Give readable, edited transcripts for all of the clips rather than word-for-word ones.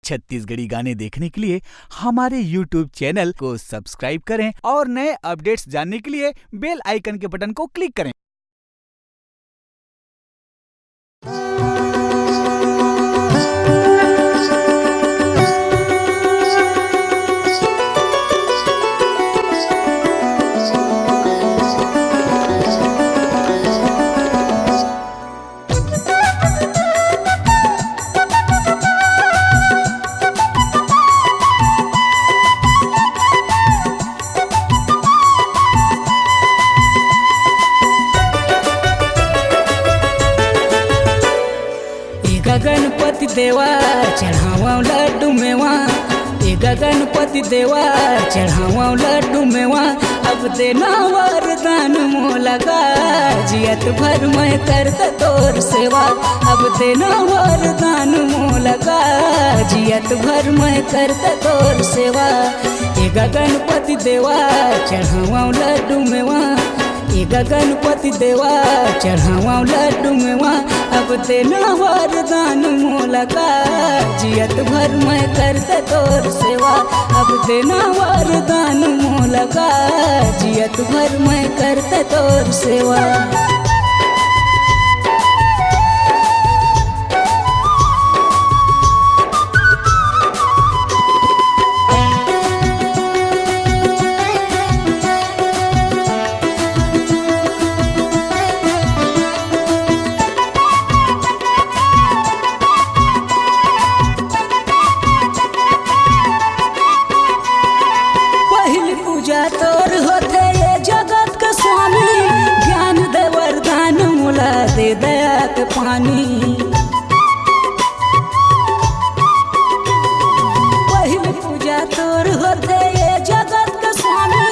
छत्तीसगढ़ी गाने देखने के लिए हमारे YouTube चैनल को सब्सक्राइब करें और नए अपडेट्स जानने के लिए बेल आइकन के बटन को क्लिक करें। गणपति देवा चढ़ावा लड्डू मेवा, गणपति देवा चढ़ावा लड्डू मेवा। अब देना वरदान मोलगा, जियत भर मैं करत तोर सेवा। अब देना वरदान मोलगा, जियत भर मैं करत तोर सेवा। गणपति देवा चढ़ावा लड्डू मेवा, गणपति देवा चढ़ावा लड्डू मेवा। अब देना वरदान मोलगा, जियत भर मैं करत तोर सेवा। अब देना वरदान मोलगा, जियत भर मैं करत तोर सेवा। दे दया के पानी पहिल पूजा तोर होते ये जगत के स्वामी।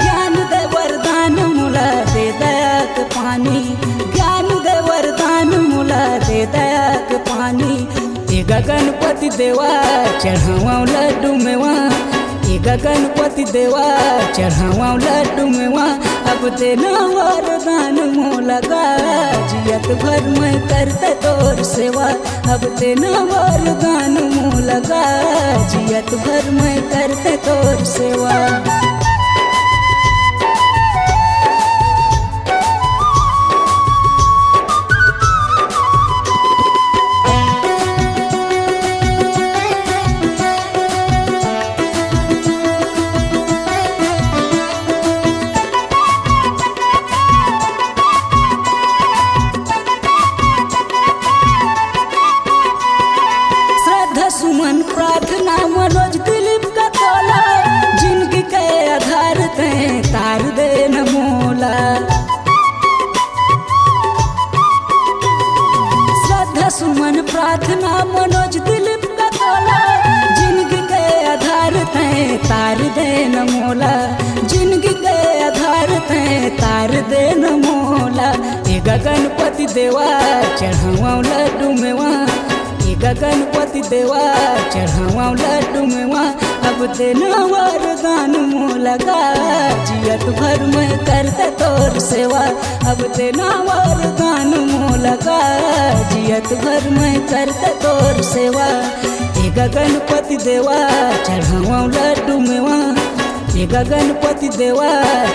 ज्ञान दे वरदान मुला दे दया के पानी, ज्ञान दे वरदान मुला दे दया के पानी। गणपति देवा चढ़ावा लड्डू मेवा, गणपति देवा चढ़ावा लड्डू मेवा। अब देना वरदान मोलगा, जियत भर मैं करत तोर सेवा। अब देना वरदान मोलगा, जियत भर मैं करत तोर सेवा। सुमन प्रार्थना मनोज दिलीप का तोला, जिनकी के आधार ते तार दे न मोला। श्रद्धा सुमन प्रार्थना मनोज दिलीप का तोला, जिनकी के आधार ते तार दे न मोला। जिनकी के आधार ते तार दे न मोला। गणपति देवा चढ़ावा लड्डू मेवा, गणपति देवा चढ़ावा लड्डू मेवा। अब देना वरदान मोलगा, जियत भर मैं करत तोर सेवा। अब देना वरदान मोलगा, जियत भर मैं करत तोर सेवा। गणपति देवा चढ़ावा लड्डू मेवा, गणपति देवा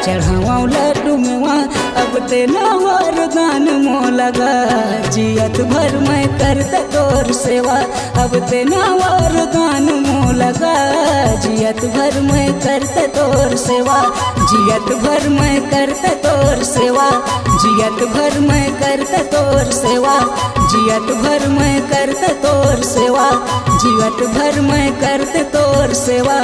चढ़ावा लड्डू मेवा। अब देना वरदान मोलगा, जियत भर मैं करत तोर सेवा। अब देना वरदान मोलगा, जियत भर मैं करत तोर सेवा। जियत भर मैं करत तोर सेवा, जियत भर मैं करत तोर सेवा। जियत भर मैं करत तोर सेवा, जियत भर मैं करत तोर सेवा।